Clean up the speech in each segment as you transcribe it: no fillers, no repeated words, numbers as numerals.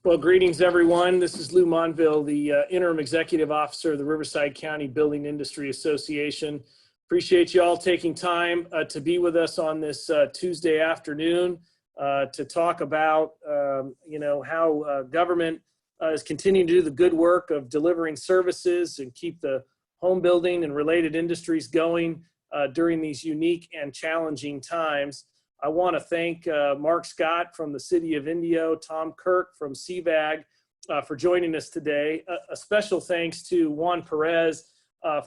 Well, greetings, everyone. This is Lou Monville, the Interim Executive Officer of the Riverside County Building Industry Association. Appreciate you all taking time to be with us on this Tuesday afternoon to talk about, how government is continuing to do the good work of delivering services and keep the home building and related industries going during these unique and challenging times. I want to thank Mark Scott from the City of Indio, Tom Kirk from CVAG for joining us today. A special thanks to Manuel Perez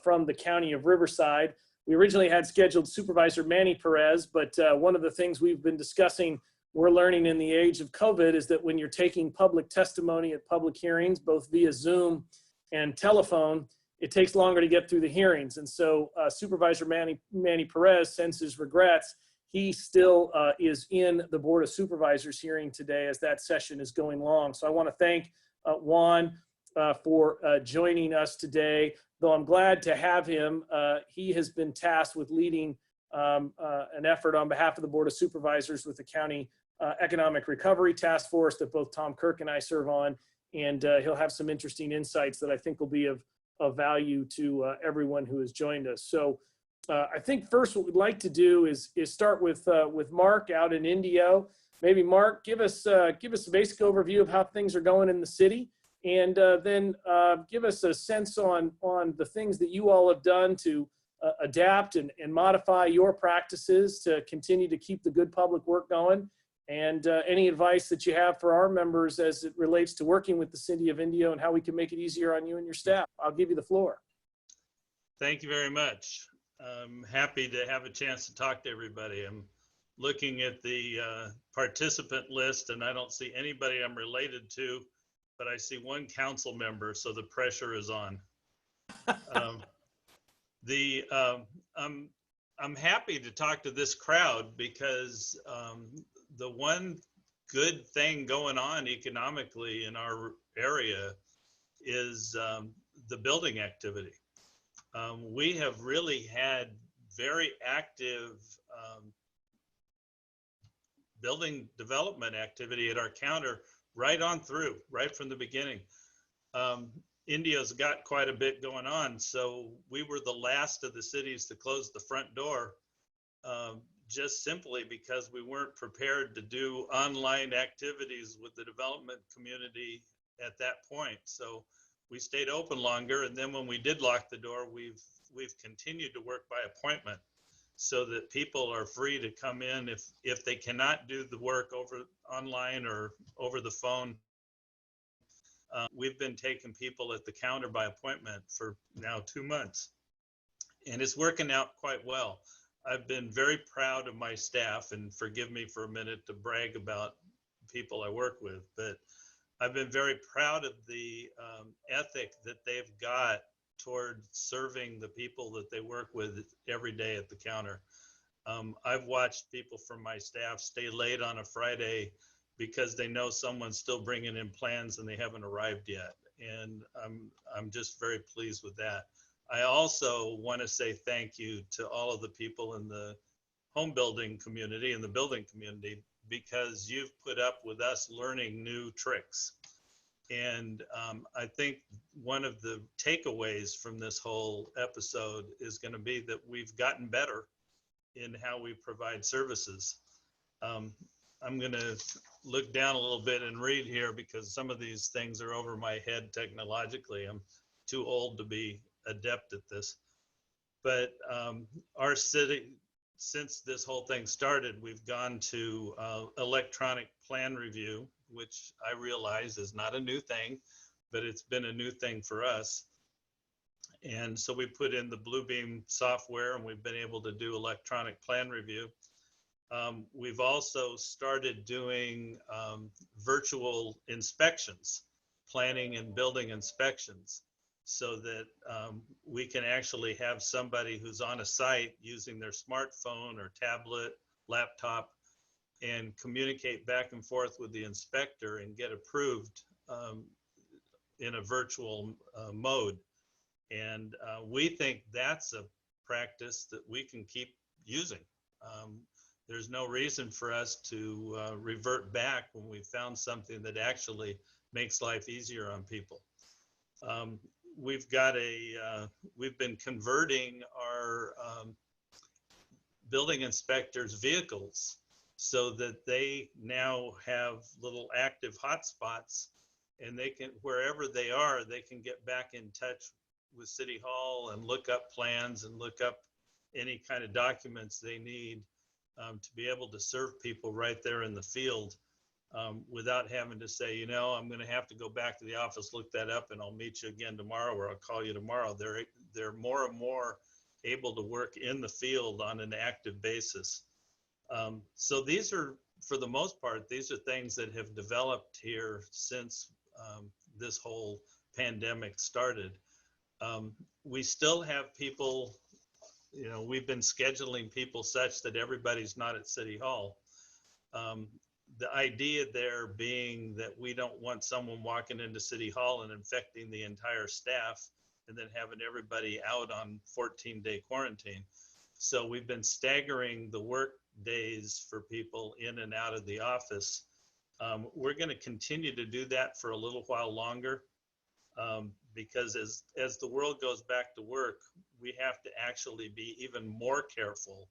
from the County of Riverside. We originally had scheduled Supervisor Manuel Perez, but one of the things we've been discussing, we're learning in the age of COVID, is that when you're taking public testimony at public hearings, both via Zoom and telephone, it takes longer to get through the hearings. And so Supervisor Manuel Perez sends his regrets. He still is in the Board of Supervisors hearing today as that session is going long. So I want to thank Juan for joining us today, though I'm glad to have him. He has been tasked with leading an effort on behalf of the Board of Supervisors with the County Economic Recovery Task Force that both Tom Kirk and I serve on, and he'll have some interesting insights that I think will be of value to everyone who has joined us. So I think first what we'd like to do is start with Mark out in Indio. Maybe Mark, give us a basic overview of how things are going in the city, and then give us a sense on the things that you all have done to adapt and modify your practices to continue to keep the good public work going, and any advice that you have for our members as it relates to working with the City of Indio and how we can make it easier on you and your staff. I'll give you the floor. Thank you very much. I'm happy to have a chance to talk to everybody. I'm looking at the participant list and I don't see anybody I'm related to, but I see one council member, so the pressure is on. I'm happy to talk to this crowd because the one good thing going on economically in our area is the building activity. We have really had very active building development activity at our counter right on through, right from the beginning. India's got quite a bit going on, so we were the last of the cities to close the front door, just simply because we weren't prepared to do online activities with the development community at that point. So we stayed open longer, and then when we did lock the door, we've continued to work by appointment so that people are free to come in if they cannot do the work over online or over the phone. We've been taking people at the counter by appointment for now 2 months, and it's working out quite well. I've been very proud of my staff, and forgive me for a minute to brag about people I work with, but I've been very proud of the ethic that they've got toward serving the people that they work with every day at the counter. I've watched people from my staff stay late on a Friday because they know someone's still bringing in plans and they haven't arrived yet. And I'm just very pleased with that. I also want to say thank you to all of the people in the home building community and the building community, because you've put up with us learning new tricks. And I think one of the takeaways from this whole episode is going to be that we've gotten better in how we provide services. I'm going to look down a little bit and read here because some of these things are over my head technologically. I'm too old to be adept at this. But our city, since this whole thing started, we've gone to electronic plan review, which I realize is not a new thing, but it's been a new thing for us. And so we put in the Bluebeam software and we've been able to do electronic plan review. We've also started doing virtual inspections, planning and building inspections, so that we can actually have somebody who's on a site using their smartphone or tablet, laptop, and communicate back and forth with the inspector and get approved in a virtual mode. And we think that's a practice that we can keep using. there's no reason for us to revert back when we found something that actually makes life easier on people. We've been converting our building inspectors' vehicles so that they now have little active hotspots, and they can, wherever they are, they can get back in touch with City Hall and look up plans and look up any kind of documents they need to be able to serve people right there in the field, without having to say, you know, I'm going to have to go back to the office, look that up, and I'll meet you again tomorrow, or I'll call you tomorrow. They're more and more able to work in the field on an active basis. So these are, for the most part, these are things that have developed here since this whole pandemic started. We still have people, you know, we've been scheduling people such that everybody's not at City Hall. The idea there being that we don't want someone walking into City Hall and infecting the entire staff and then having everybody out on 14-day quarantine. So we've been staggering the work days for people in and out of the office. We're going to continue to do that for a little while longer, because as the world goes back to work, we have to actually be even more careful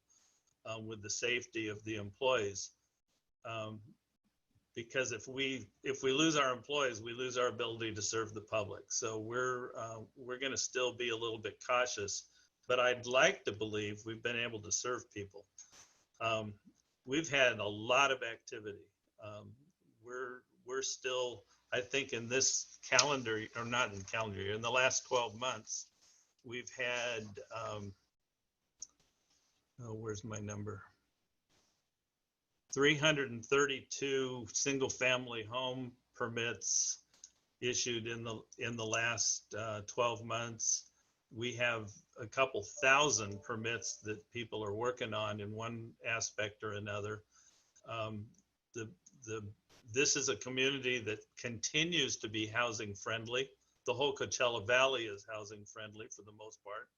with the safety of the employees. Because if we lose our employees, we lose our ability to serve the public. So we're going to still be a little bit cautious, but I'd like to believe we've been able to serve people. We've had a lot of activity. We're still, I think, in this calendar, or not in calendar year, in the last 12 months, we've had, where's my number? 332 single-family home permits issued in the last 12 months. We have a couple thousand permits that people are working on in one aspect or another. This is a community that continues to be housing friendly. The whole Coachella Valley is housing friendly for the most part.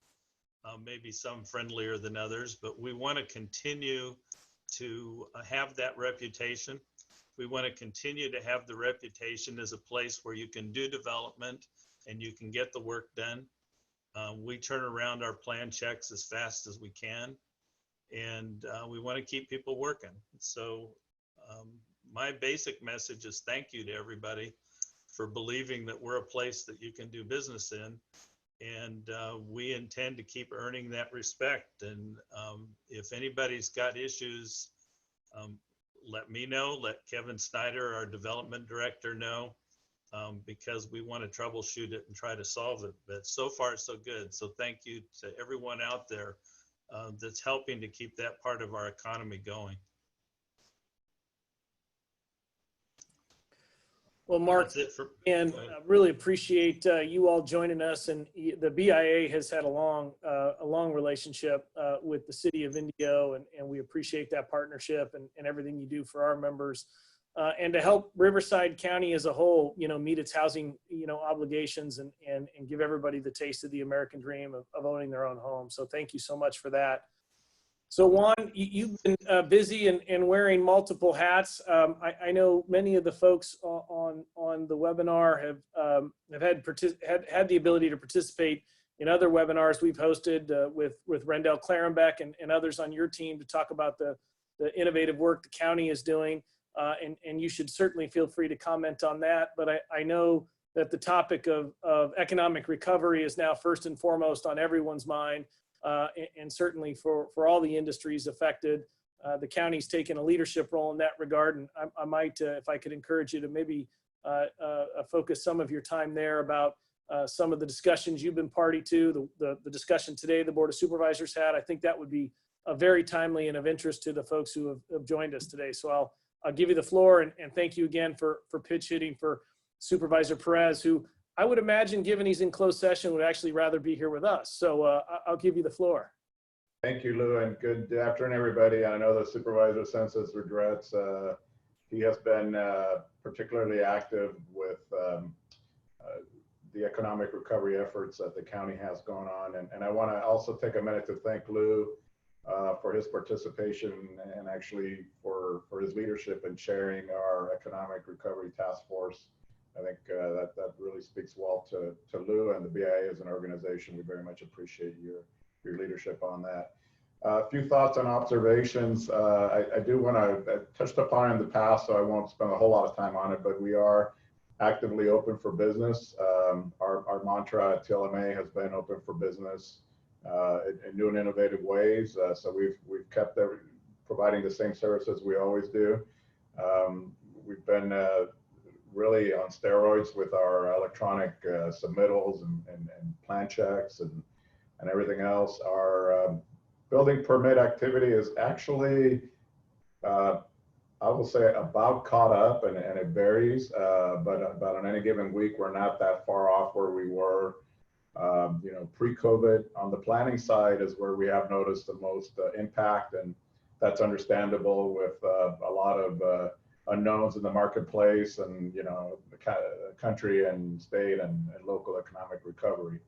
Maybe some friendlier than others, but we want to continue to have that reputation. We want to continue to have the reputation as a place where you can do development and you can get the work done. We turn around our plan checks as fast as we can, and we want to keep people working. So my basic message is thank you to everybody for believing that we're a place that you can do business in. And we intend to keep earning that respect. And if anybody's got issues, let me know, let Kevin Snyder, our development director, know, because we want to troubleshoot it and try to solve it. But so far, so good. So thank you to everyone out there that's helping to keep that part of our economy going. Well, Mark, and really appreciate you all joining us. And the BIA has had a long relationship with the city of Indio, and we appreciate that partnership and everything you do for our members, and to help Riverside County as a whole, you know, meet its housing, you know, obligations and give everybody the taste of the American dream of owning their own home. So thank you so much for that. So Juan, you've been busy and wearing multiple hats. I know many of the folks on the webinar have had the ability to participate in other webinars we've hosted with Rendell Clarenbeck and others on your team to talk about the innovative work the county is doing. And you should certainly feel free to comment on that. But I know that the topic of economic recovery is now first and foremost on everyone's mind. And certainly for all the industries affected, the county's taken a leadership role in that regard. And I might, if I could encourage you to maybe focus some of your time there about some of the discussions you've been party to, the discussion today the Board of Supervisors had. I think that would be very timely and of interest to the folks who have joined us today. So I'll give you the floor, and thank you again for pitch hitting for Supervisor Perez, who I would imagine, given he's in closed session, would actually rather be here with us. So I'll give you the floor. Thank you, Lou, and good afternoon, everybody. I know the supervisor sends his regrets. He has been particularly active with the economic recovery efforts that the county has going on. And I want to also take a minute to thank Lou for his participation and actually for his leadership in chairing our Economic Recovery Task Force. I think that really speaks well to Lou and the BIA as an organization. We very much appreciate your leadership on that. A few thoughts and observations. I do want to, I touched upon in the past, so I won't spend a whole lot of time on it, but we are actively open for business. Our mantra at TLMA has been open for business in new and innovative ways. So we've kept providing the same services we always do. We've been really on steroids with our electronic submittals and plan checks and everything else. Our building permit activity is actually, I will say, about caught up, and it varies, but on any given week, we're not that far off where we were, pre-COVID. On the planning side is where we have noticed the most impact, and that's understandable with a lot of unknowns in the marketplace and, the country and state and local economic recovery.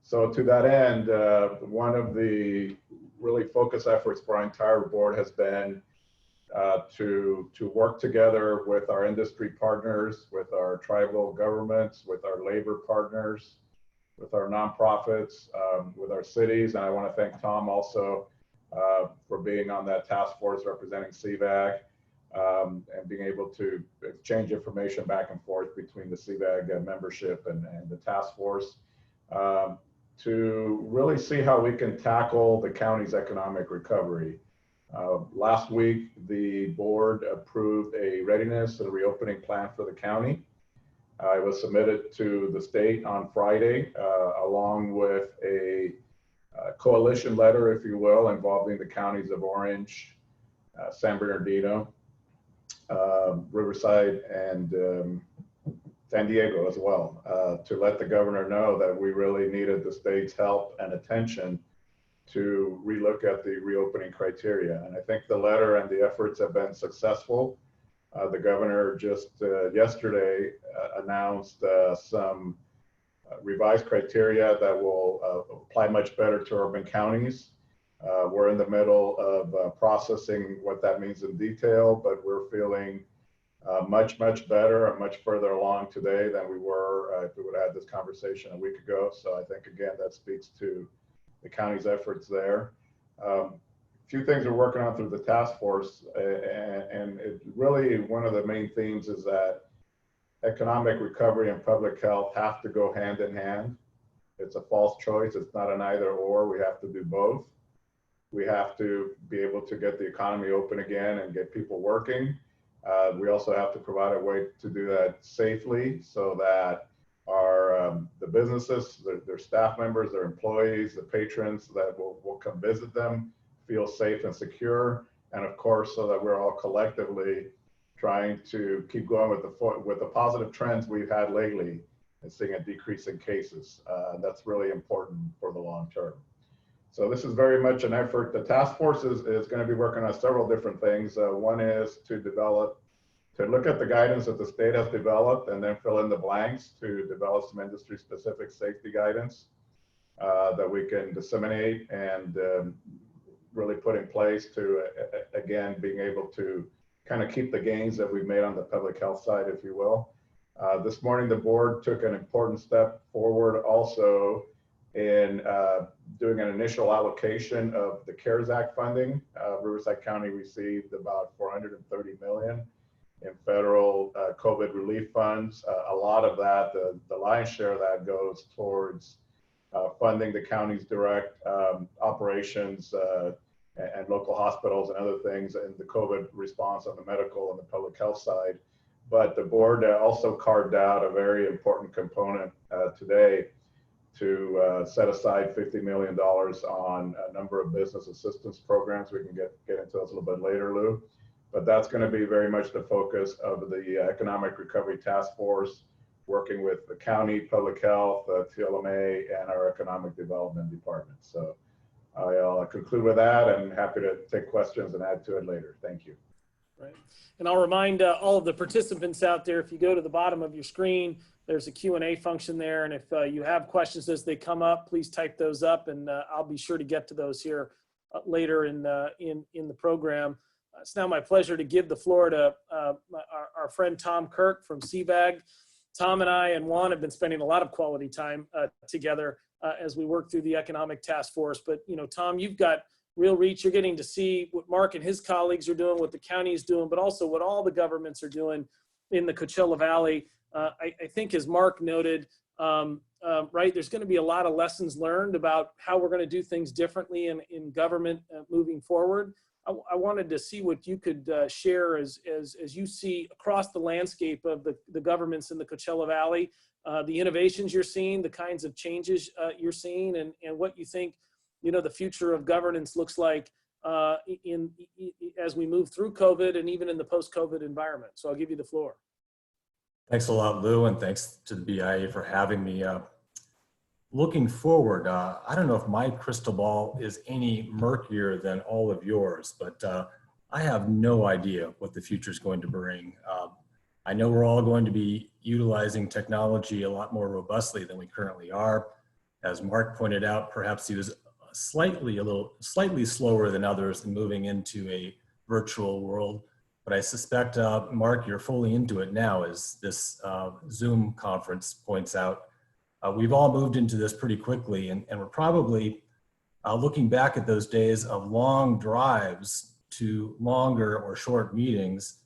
So to that end, one of the really focus efforts for our entire board has been to work together with our industry partners, with our tribal governments, with our labor partners, with our nonprofits, with our cities. And I want to thank Tom also for being on that task force representing CVAG and being able to exchange information back and forth between the CVAG membership and the task force to really see how we can tackle the county's economic recovery. Last week, the board approved a readiness and reopening plan for the county. It was submitted to the state on Friday, along with a coalition letter, if you will, involving the counties of Orange, San Bernardino, Riverside, and San Diego as well, to let the governor know that we really needed the state's help and attention to relook at the reopening criteria. And I think the letter and the efforts have been successful. The governor just yesterday announced some revised criteria that will apply much better to urban counties. We're in the middle of processing what that means in detail, but we're feeling much better and much further along today than we were if we would have had this conversation a week ago. So I think, again, that speaks to the county's efforts there. A few things we're working on through the task force, and it really, one of the main themes is that economic recovery and public health have to go hand in hand. It's a false choice. It's not an either or. We have to do both. We have to be able to get the economy open again and get people working. We also have to provide a way to do that safely so that our the businesses, their staff members, their employees, the patrons that will come visit them feel safe and secure. And of course, so that we're all collectively trying to keep going with the positive trends we've had lately and seeing a decrease in cases. That's really important for the long term. So this is very much an effort. The task force is going to be working on several different things. One is to look at the guidance that the state has developed and then fill in the blanks to develop some industry specific safety guidance that we can disseminate and really put in place to, again, being able to kind of keep the gains that we've made on the public health side, if you will. This morning, the board took an important step forward also in doing an initial allocation of the CARES Act funding. Riverside County received about $430 million in federal COVID relief funds. A lot of that, the lion's share of that goes towards funding the county's direct operations and local hospitals and other things in the COVID response on the medical and the public health side. But the board also carved out a very important component today to set aside $50 million on a number of business assistance programs. We can get into those a little bit later, Lou. But that's going to be very much the focus of the Economic Recovery Task Force, working with the county, public health, TLMA, and our Economic Development Department. So I'll conclude with that and happy to take questions and add to it later. Thank you. Right. And I'll remind all of the participants out there, if you go to the bottom of your screen, there's a Q&A function there. And if you have questions as they come up, please type those up and I'll be sure to get to those here later in the program. It's now my pleasure to give the floor to our friend Tom Kirk from CVAG. Tom and I and Juan have been spending a lot of quality time together as we work through the economic task force. But, you know, Tom, you've got real reach. You're getting to see what Mark and his colleagues are doing, what the county is doing, but also what all the governments are doing in the Coachella Valley. I think, as Mark noted, right, there's going to be a lot of lessons learned about how we're going to do things differently in government moving forward. I wanted to see what you could share as you see across the landscape of the governments in the Coachella Valley, the innovations you're seeing, the kinds of changes you're seeing, and what you think, you know, the future of governance looks like as we move through COVID and even in the post-COVID environment. So I'll give you the floor. Thanks a lot, Lou, and thanks to the BIA for having me. Looking forward, I don't know if my crystal ball is any murkier than all of yours, but I have no idea what the future is going to bring. I know we're all going to be utilizing technology a lot more robustly than we currently are. As Mark pointed out, perhaps he was slightly slower than others in moving into a virtual world. But I suspect, Mark, you're fully into it now, as this Zoom conference points out. We've all moved into this pretty quickly, and we're probably looking back at those days of long drives to longer or short meetings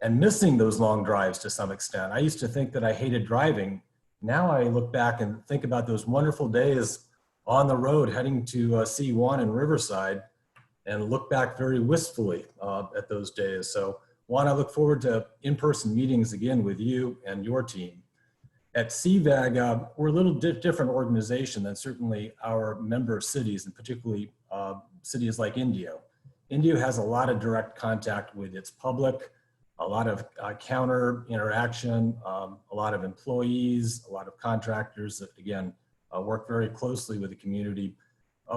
and missing those long drives to some extent. I used to think that I hated driving. Now I look back and think about those wonderful days on the road heading to C1 in Riverside, and look back very wistfully at those days. So Juan, I look forward to in-person meetings again with you and your team. At CVAG, we're a little different organization than certainly our member cities, and particularly cities like Indio. Indio has a lot of direct contact with its public, a lot of counter interaction, a lot of employees, a lot of contractors that, again, work very closely with the community.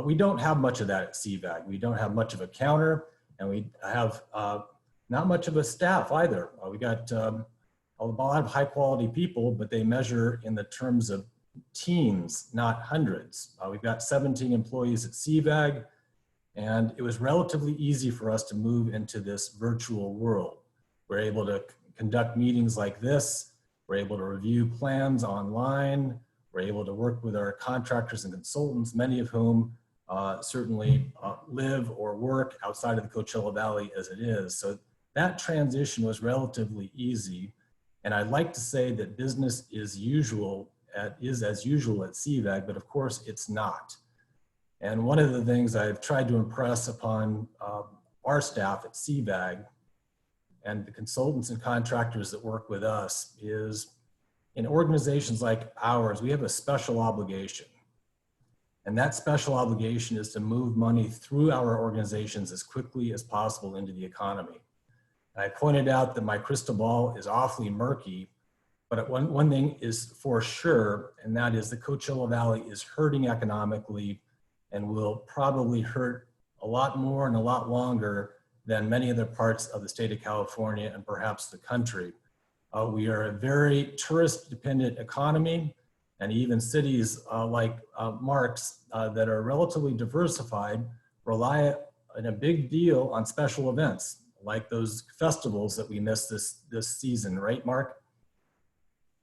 We don't have much of that at CVAG. We don't have much of a counter, and we have not much of a staff either. We got a lot of high quality people, but they measure in the terms of teams, not hundreds. We've got 17 employees at CVAG, and it was relatively easy for us to move into this virtual world. We're able to conduct meetings like this. We're able to review plans online. We're able to work with our contractors and consultants, many of whom certainly live or work outside of the Coachella Valley as it is. So that transition was relatively easy. And I'd like to say that business is as usual at CVAG, but of course it's not. And one of the things I've tried to impress upon our staff at CVAG and the consultants and contractors that work with us is, in organizations like ours, we have a special obligation. And that special obligation is to move money through our organizations as quickly as possible into the economy. I pointed out that my crystal ball is awfully murky, but one thing is for sure, and that is the Coachella Valley is hurting economically and will probably hurt a lot more and a lot longer than many other parts of the state of California and perhaps the country. We are a very tourist-dependent economy, and even cities like Mark's that are relatively diversified rely in a big deal on special events, like those festivals that we missed this season, right, Mark?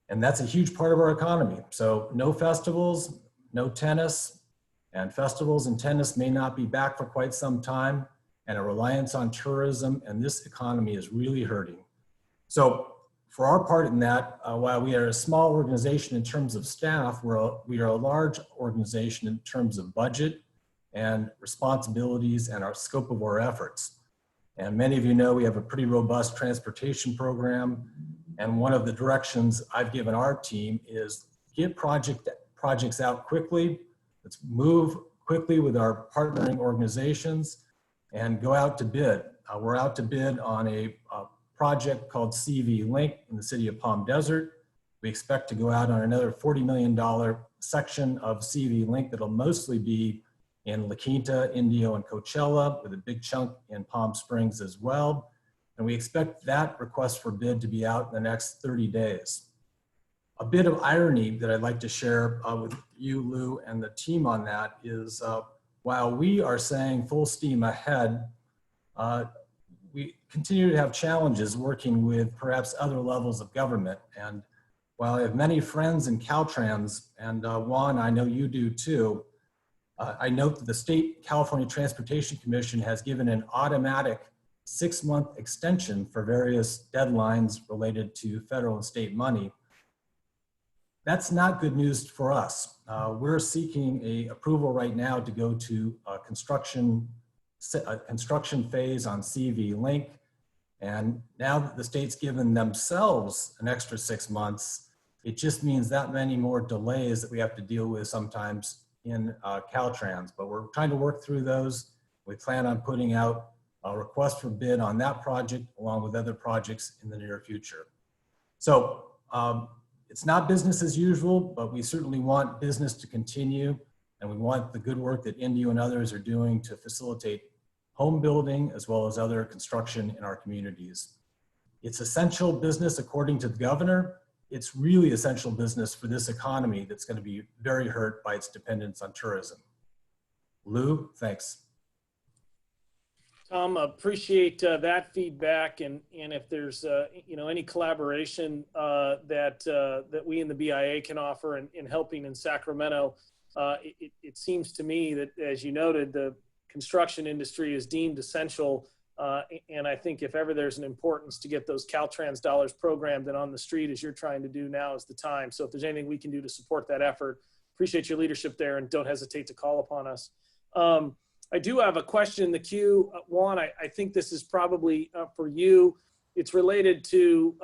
And that's a huge part of our economy. So no festivals, no tennis, and festivals and tennis may not be back for quite some time, and a reliance on tourism, and this economy is really hurting. So for our part in that, while we are a small organization in terms of staff, we are a large organization in terms of budget and responsibilities and our scope of our efforts. And many of you know we have a pretty robust transportation program. And one of the directions I've given our team is get projects out quickly. Let's move quickly with our partnering organizations and go out to bid. We're out to bid on a project called CV Link in the city of Palm Desert. We expect to go out on another $40 million section of CV Link that'll mostly be in La Quinta, Indio, and Coachella, with a big chunk in Palm Springs as well. And we expect that request for bid to be out in the next 30 days. A bit of irony that I'd like to share with you, Lou, and the team on that is while we are saying full steam ahead, we continue to have challenges working with perhaps other levels of government. And while I have many friends in Caltrans, and Juan, I know you do too, I note that the State California Transportation Commission has given an automatic 6-month extension for various deadlines related to federal and state money. That's not good news for us. We're seeking an approval right now to go to a construction phase on CV Link. And now that the state's given themselves an extra 6 months, it just means that many more delays that we have to deal with sometimes in Caltrans. But we're trying to work through those. We plan on putting out a request for bid on that project along with other projects in the near future. So it's not business as usual, but we certainly want business to continue, and we want the good work that Indio and others are doing to facilitate home building as well as other construction in our communities. It's essential business according to the governor. It's really essential business for this economy that's going to be very hurt by its dependence on tourism. Lou, thanks. Tom, appreciate that feedback, and if there's any collaboration that we in the BIA can offer in helping in Sacramento, it seems to me that, as you noted, the construction industry is deemed essential, and I think if ever there's an importance to get those Caltrans dollars programmed and on the street as you're trying to do, now is the time. So if there's anything we can do to support that effort, appreciate your leadership there, and don't hesitate to call upon us. I do have a question in the queue. Juan, I think this is probably for you. It's related to,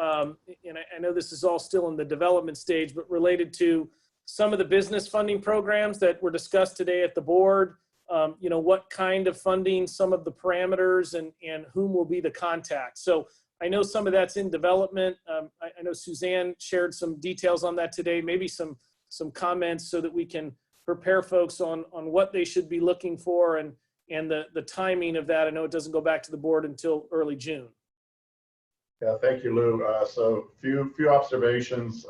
and I know this is all still in the development stage, but related to some of the business funding programs that were discussed today at the board. What kind of funding, some of the parameters, and whom will be the contact. So I know some of that's in development. I know Suzanne shared some details on that today, maybe some comments so that we can prepare folks on what they should be looking for and the timing of that. I know it doesn't go back to the board until early June. Yeah, thank you, Lou. So few observations.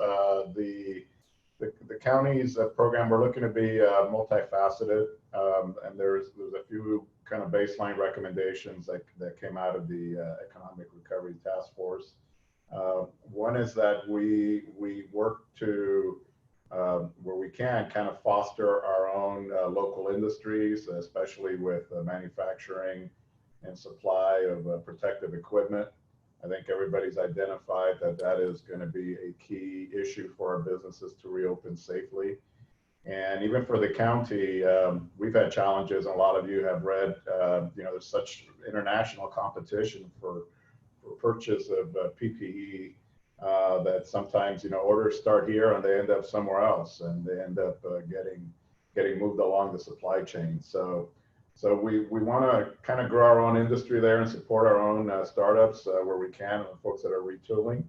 The county's program, we're looking to be multifaceted, and there's a few kind of baseline recommendations that came out of the Economic Recovery Task Force. One is that we work to where we can kind of foster our own local industries, especially with manufacturing and supply of protective equipment. I think everybody's identified that is going to be a key issue for our businesses to reopen safely. And even for the county, we've had challenges, and a lot of you have read, there's such international competition for purchase of PPE that sometimes, orders start here and they end up somewhere else, and they end up getting moved along the supply chain. So we want to kind of grow our own industry there and support our own startups where we can, and the folks that are retooling.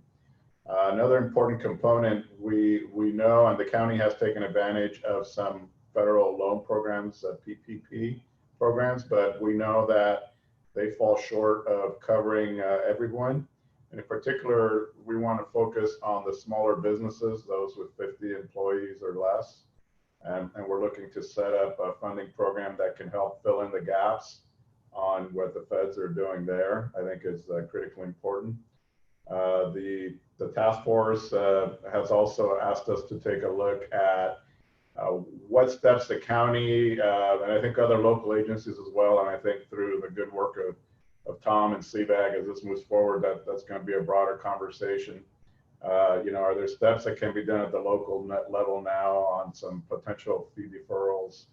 Another important component, we know, and the county has taken advantage of some federal loan programs, PPP programs, but we know that they fall short of covering everyone. And in particular, we want to focus on the smaller businesses, those with 50 employees or less. And we're looking to set up a funding program that can help fill in the gaps on what the feds are doing there. I think is critically important. The task force has also asked us to take a look at what steps the county and I think other local agencies as well, and I think through the good work of Tom and CVAG as this moves forward, that's going to be a broader conversation. Are there steps that can be done at the local level now on some potential fee deferrals,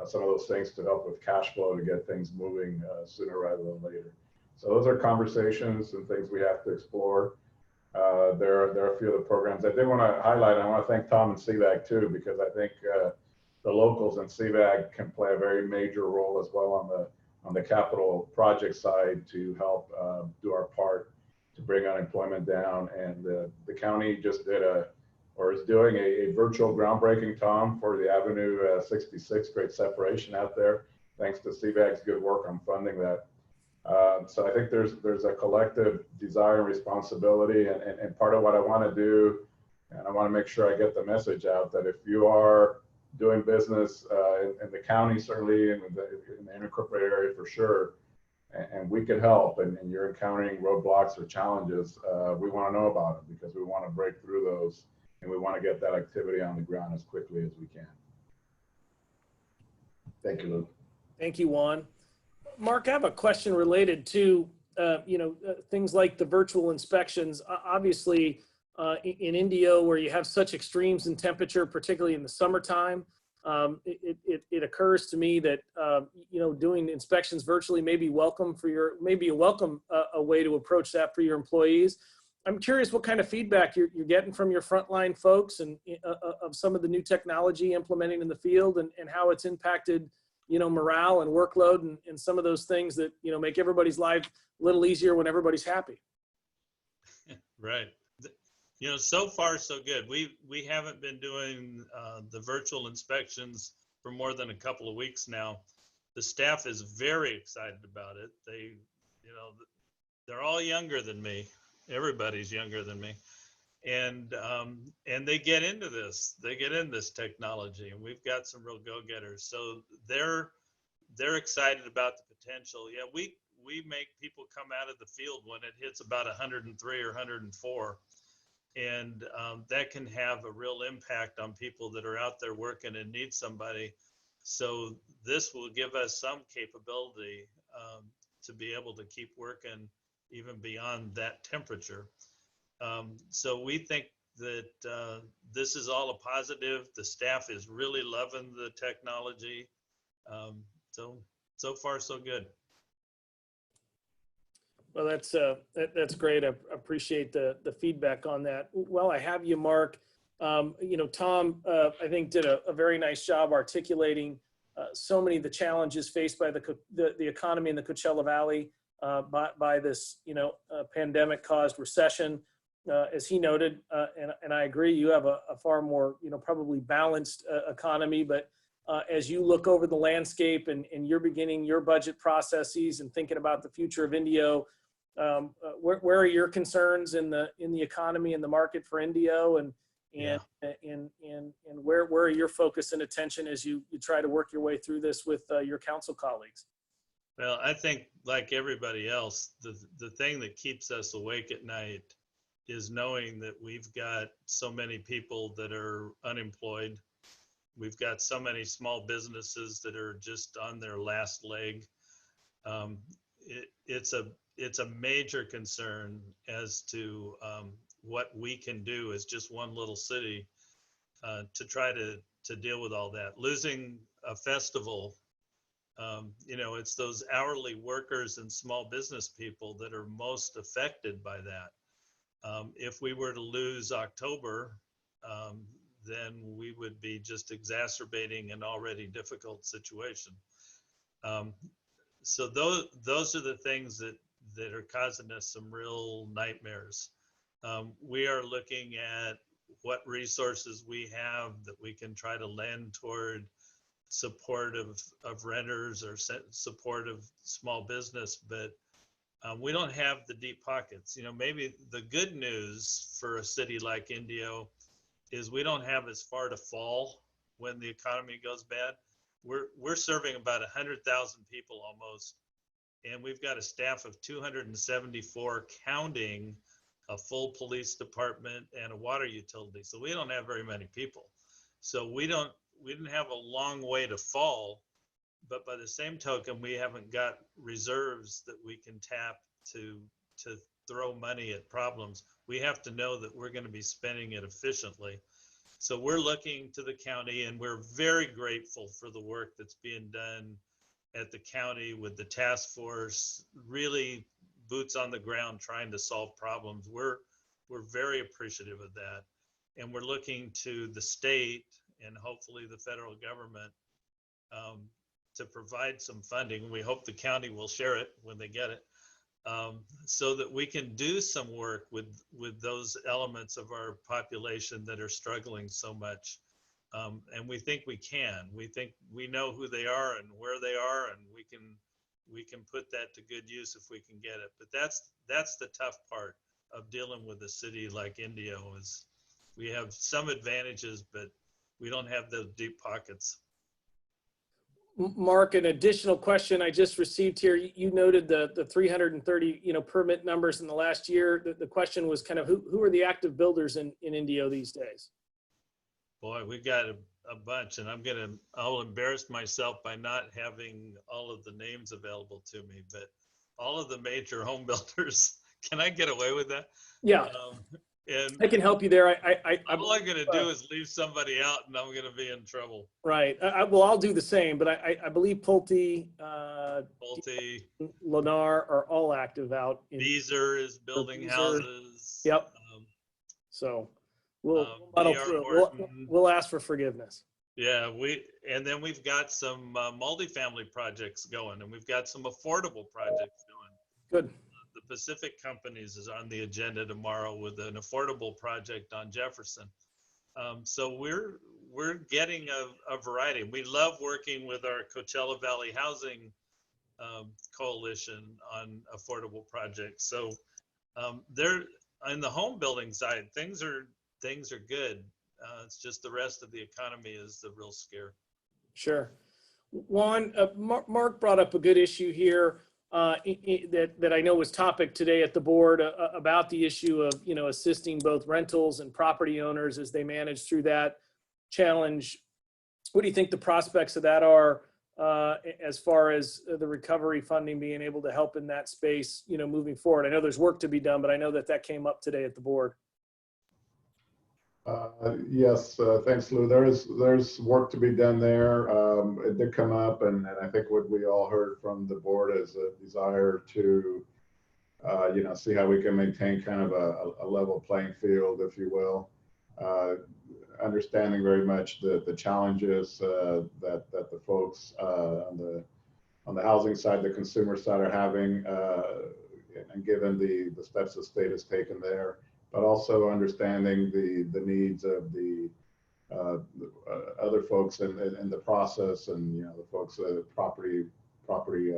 some of those things to help with cash flow to get things moving sooner rather than later. So those are conversations and things we have to explore. There are a few of the programs I did want to highlight. I want to thank Tom and CVAG too, because I think the locals and CVAG can play a very major role as well on the capital project side to help do our part to bring unemployment down. And the county just is doing a virtual groundbreaking, Tom, for the Avenue 66 Great Separation out there, thanks to CVAG's good work on funding that. So I think there's a collective desire and responsibility, and part of what I want to do, and I want to make sure I get the message out, that if you are doing business in the county, certainly in the unincorporated area for sure. And we could help, and you're encountering roadblocks or challenges, we want to know about them because we want to break through those, and we want to get that activity on the ground as quickly as we can. Thank you, Lou. Thank you, Juan. Mark, I have a question related to things like the virtual inspections. Obviously, in Indio, where you have such extremes in temperature, particularly in the summertime, it occurs to me that doing inspections virtually may be welcome a way to approach that for your employees. I'm curious what kind of feedback you're getting from your frontline folks and of some of the new technology implementing in the field and how it's impacted morale and workload and some of those things that make everybody's life a little easier when everybody's happy. Right. So far so good. We haven't been doing the virtual inspections for more than a couple of weeks now. The staff is very excited about it. They're all younger than me. Everybody's younger than me, and they get into this. They get in this technology, and we've got some real go-getters. So they're excited about the potential. Yeah, we make people come out of the field when it hits about 103 or 104. And that can have a real impact on people that are out there working and need somebody. So this will give us some capability to be able to keep working even beyond that temperature. So we think that this is all a positive. The staff is really loving the technology. So far, so good. Well, that's great. I appreciate the feedback on that. Well, I have you, Mark. Tom, I think did a very nice job articulating so many of the challenges faced by the economy in the Coachella Valley by this, pandemic-caused recession. As he noted, and I agree, you have a far more, probably balanced economy. But as you look over the landscape and you're beginning your budget processes and thinking about the future of Indio, where are your concerns in the economy and the market for Indio, and where are your focus and attention as you try to work your way through this with your council colleagues? Well, I think like everybody else, the thing that keeps us awake at night is knowing that we've got so many people that are unemployed. We've got so many small businesses that are just on their last leg. It's a major concern as to what we can do as just one little city to try to deal with all that. Losing a festival, it's those hourly workers and small business people that are most affected by that. If we were to lose October, then we would be just exacerbating an already difficult situation. So those are the things that are causing us some real nightmares. We are looking at what resources we have that we can try to lend toward support of renters or support of small business, but we don't have the deep pockets. Maybe the good news for a city like Indio is we don't have as far to fall when the economy goes bad. We're serving about 100,000 people almost, and we've got a staff of 274 counting a full police department and a water utility. So we don't have very many people. So we didn't have a long way to fall, but by the same token, we haven't got reserves that we can tap to throw money at problems. We have to know that we're going to be spending it efficiently. So we're looking to the county, and we're very grateful for the work that's being done at the county with the task force, really boots on the ground trying to solve problems. We're very appreciative of that. And we're looking to the state and hopefully the federal government to provide some funding. We hope the county will share it when they get it, so that we can do some work with those elements of our population that are struggling so much. And we think we can. We think we know who they are and where they are, and we can put that to good use if we can get it. But that's the tough part of dealing with a city like Indio, is we have some advantages, but we don't have those deep pockets. Mark, an additional question I just received here. You noted the 330, permit numbers in the last year. The question was kind of who are the active builders in Indio these days? Boy, we got a bunch, and I'll embarrass myself by not having all of the names available to me, but all of the major home builders. Can I get away with that? Yeah, and I can help you there. all I'm going to do is leave somebody out, and I'm going to be in trouble. Right. Well, I'll do the same, but I believe Pulte, Lennar are all active out. Beezer is building houses. Yep. So we'll muddle through. We'll ask for forgiveness. Yeah, and then we've got some multifamily projects going, and we've got some affordable projects going. Good. The Pacific Companies is on the agenda tomorrow with an affordable project on Jefferson. So we're getting a variety. We love working with our Coachella Valley Housing Coalition on affordable projects. So they're on the home building side. Things are good. It's just the rest of the economy is the real scare. Sure. Juan, Mark brought up a good issue here that I know was topic today at the board about the issue of, assisting both rentals and property owners as they manage through that challenge. What do you think the prospects of that are as far as the recovery funding being able to help in that space, moving forward? I know there's work to be done, but I know that came up today at the board. Yes, thanks, Lou. There's work to be done there. It did come up, and I think what we all heard from the board is a desire to, see how we can maintain kind of a level playing field, if you will. Understanding very much the challenges that the folks on the housing side, the consumer side are having, and given the steps the state has taken there, but also understanding the needs of the other folks in the process, and the folks property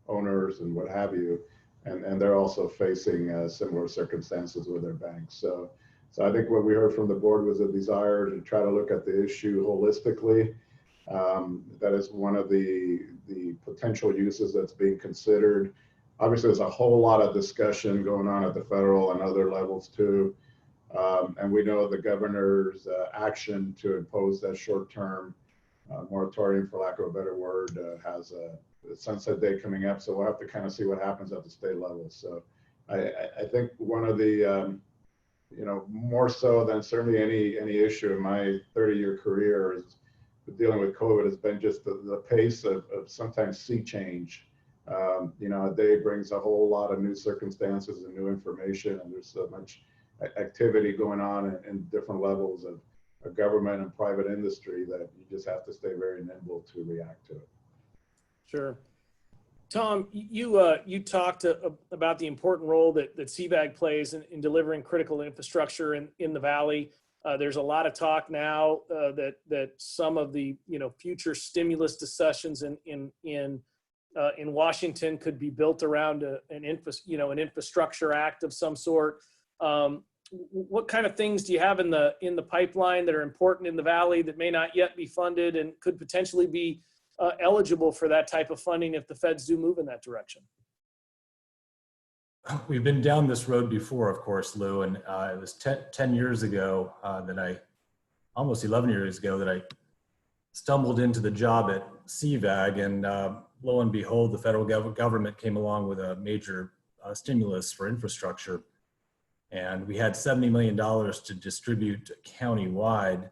owners and what have you, and they're also facing similar circumstances with their banks. So I think what we heard from the board was a desire to try to look at the issue holistically. That is one of the potential uses that's being considered. Obviously, there's a whole lot of discussion going on at the federal and other levels too. And we know the governor's action to impose that short-term moratorium, for lack of a better word, has a sunset date coming up. So we'll have to kind of see what happens at the state level. So I think one of the, more so than certainly any issue in my 30-year career is dealing with COVID has been just the pace of sometimes sea change. A day brings a whole lot of new circumstances and new information, and there's so much activity going on in different levels of government and private industry that you just have to stay very nimble to react to it. Sure. Tom, you talked about the important role that CVAG plays in delivering critical infrastructure in the Valley. There's a lot of talk now that some of the future stimulus discussions in Washington could be built around an infrastructure act of some sort. What kind of things do you have in the pipeline that are important in the Valley that may not yet be funded and could potentially be eligible for that type of funding if the feds do move in that direction? We've been down this road before, of course, Lou, and it was 10 years ago almost 11 years ago that I stumbled into the job at CVAG, and lo and behold, the federal government came along with a major stimulus for infrastructure. And we had $70 million to distribute county-wide.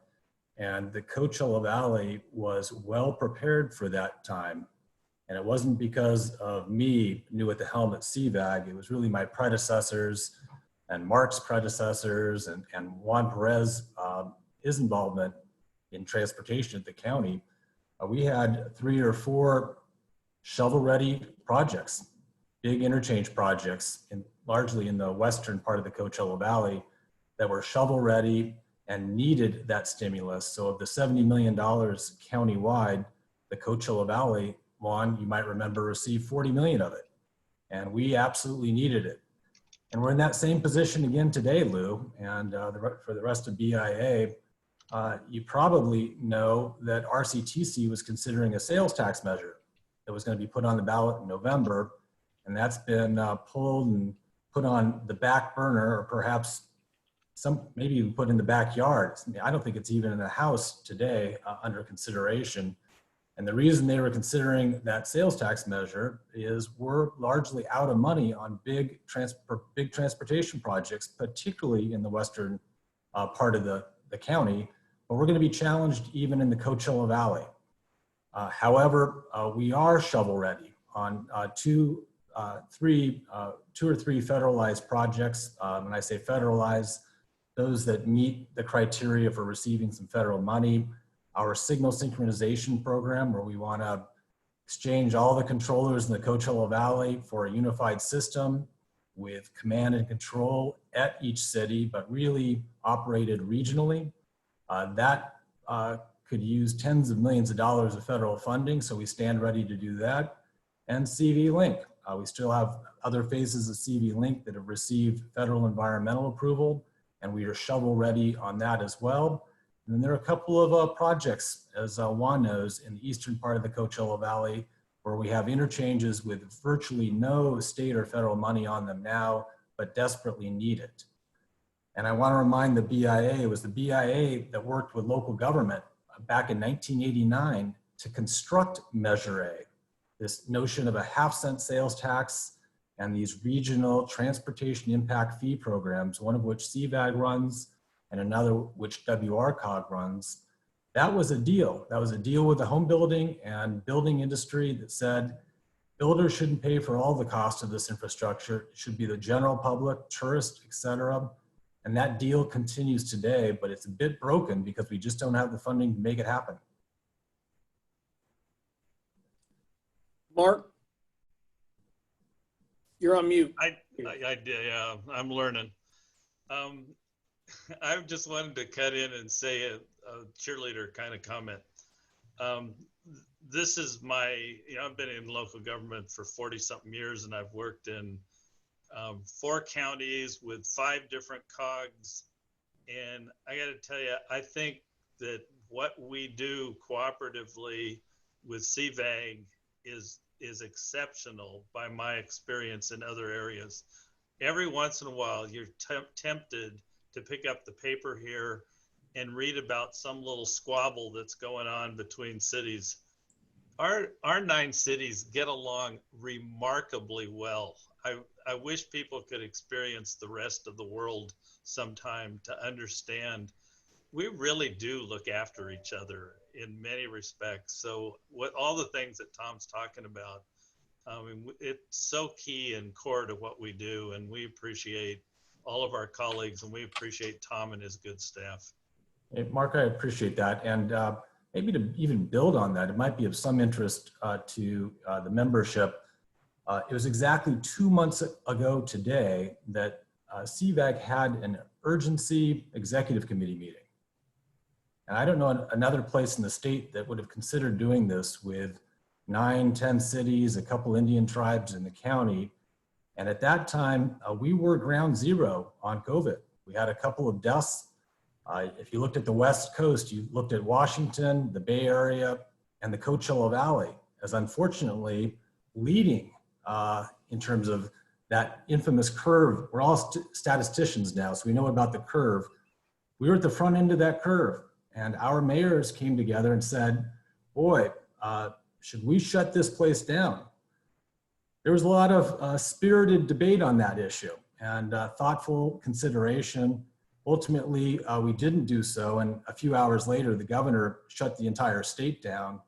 And the Coachella Valley was well prepared for that time. And it wasn't because of me new at the helm at CVAG. It was really my predecessors and Mark's predecessors and Manuel Perez, his involvement in transportation at the county. We had 3 or 4 shovel-ready projects, big interchange projects, largely in the western part of the Coachella Valley, that were shovel-ready and needed that stimulus. So of the $70 million county-wide, the Coachella Valley, Juan, you might remember, received 40 million of it. And we absolutely needed it. And we're in that same position again today, Lou. And for the rest of BIA, you probably know that RCTC was considering a sales tax measure that was going to be put on the ballot in November, and that's been pulled and put on the back burner, or perhaps maybe even put in the backyard. I don't think it's even in the House today under consideration. And the reason they were considering that sales tax measure is we're largely out of money on big transportation projects, particularly in the western part of the county, but we're going to be challenged even in the Coachella Valley. However, we are shovel ready on two or three federalized projects. When I say federalized, those that meet the criteria for receiving some federal money. Our signal synchronization program, where we want to exchange all the controllers in the Coachella Valley for a unified system with command and control at each city, but really operated regionally. That could use tens of millions of dollars of federal funding, so we stand ready to do that. And CV Link. We still have other phases of CV Link that have received federal environmental approval, and we are shovel ready on that as well. And then there are a couple of projects, as Juan knows, in the eastern part of the Coachella Valley, where we have interchanges with virtually no state or federal money on them now, but desperately need it. And I want to remind the BIA, it was the BIA that worked with local government back in 1989 to construct Measure A, this notion of a half-cent sales tax and these regional transportation impact fee programs, one of which CVAG runs and another which WRCOG runs. That was a deal. That was a deal with the home building and building industry that said builders shouldn't pay for all the cost of this infrastructure. It should be the general public, tourists, et cetera. And that deal continues today, but it's a bit broken because we just don't have the funding to make it happen. Mark, you're on mute. I did, yeah, I'm learning. I just wanted to cut in and say a cheerleader kind of comment. This is I've been in local government for 40 something years, and I've worked in 4 counties with 5 different COGs. And I got to tell you, I think that what we do cooperatively with CVAG is exceptional by my experience in other areas. Every once in a while, you're tempted to pick up the paper here and read about some little squabble that's going on between cities. Our 9 cities get along remarkably well. I wish people could experience the rest of the world sometime to understand we really do look after each other in many respects. So all the things that Tom's talking about, it's so key and core to what we do, and we appreciate all of our colleagues, and we appreciate Tom and his good staff. Hey, Mark, I appreciate that. And maybe to even build on that, it might be of some interest to the membership. It was exactly 2 months ago today that CVAG had an urgency executive committee meeting. And I don't know another place in the state that would have considered doing this with 9, 10 cities, a couple Indian tribes in the county. And at that time, we were ground zero on COVID. We had a couple of deaths. If you looked at the West Coast, you looked at Washington, the Bay Area, and the Coachella Valley as unfortunately leading in terms of that infamous curve. We're all statisticians now, so we know about the curve. We were at the front end of that curve, and our mayors came together and said, boy, should we shut this place down? There was a lot of spirited debate on that issue and thoughtful consideration. Ultimately, we didn't do so, and a few hours later, the governor shut the entire state down.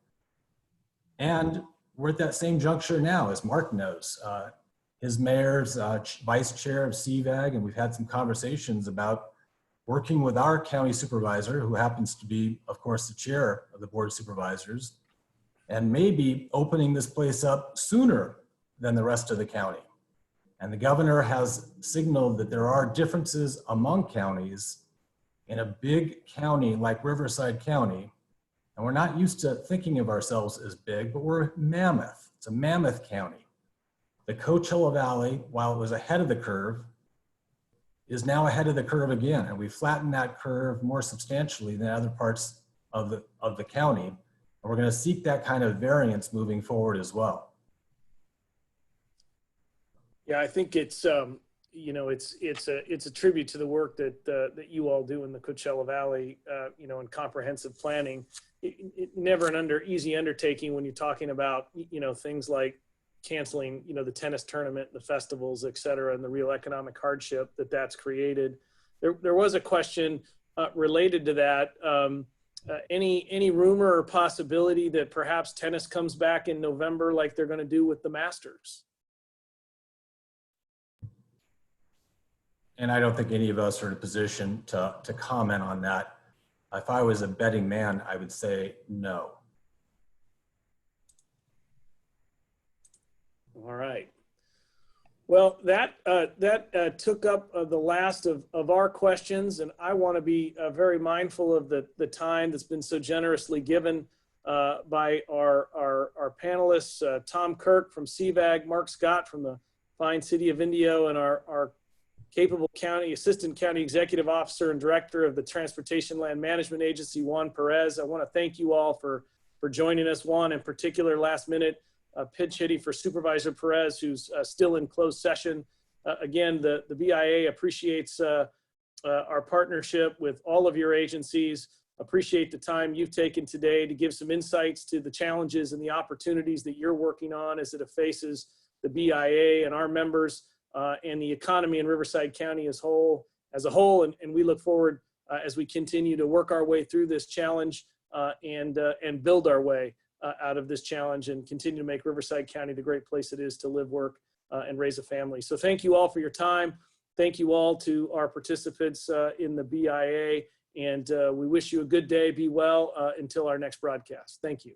And we're at that same juncture now, as Mark knows. His mayor's vice chair of CVAG, and we've had some conversations about working with our county supervisor, who happens to be, of course, the chair of the Board of Supervisors, and maybe opening this place up sooner than the rest of the county. And the governor has signaled that there are differences among counties in a big county like Riverside County. And we're not used to thinking of ourselves as big, but we're mammoth. It's a mammoth county. The Coachella Valley, while it was ahead of the curve, is now ahead of the curve again, and we flattened that curve more substantially than other parts of the county. And we're going to seek that kind of variance moving forward as well. Yeah, I think it's you know, it's a tribute to the work that you all do in the Coachella Valley, you know, in comprehensive planning. It never an easy undertaking when you're talking about, you know, things like canceling, you know, the tennis tournament, the festivals, et cetera, and the real economic hardship that's created. There was a question related to that. Any rumor or possibility that perhaps tennis comes back in November like they're going to do with the Masters? And I don't think any of us are in a position to comment on that. If I was a betting man, I would say no. All right. Well, that took up the last of our questions, and I want to be very mindful of the time that's been so generously given by our panelists, Tom Kirk from CVAG, Mark Scott from the fine city of Indio, and our capable Assistant County Executive Officer and Director of the Transportation Land Management Agency, Juan Perez. I want to thank you all for joining us. Juan, in particular, last minute pitch hitting for Supervisor Perez, who's still in closed session. Again, the BIA appreciates our partnership with all of your agencies. Appreciate the time you've taken today to give some insights to the challenges and the opportunities that you're working on as it faces the BIA and our members. And the economy in Riverside County as a whole, and we look forward as we continue to work our way through this challenge and build our way out of this challenge and continue to make Riverside County the great place it is to live, work, and raise a family. So thank you all for your time. Thank you all to our participants in the BIA, and we wish you a good day. Be well until our next broadcast. Thank you.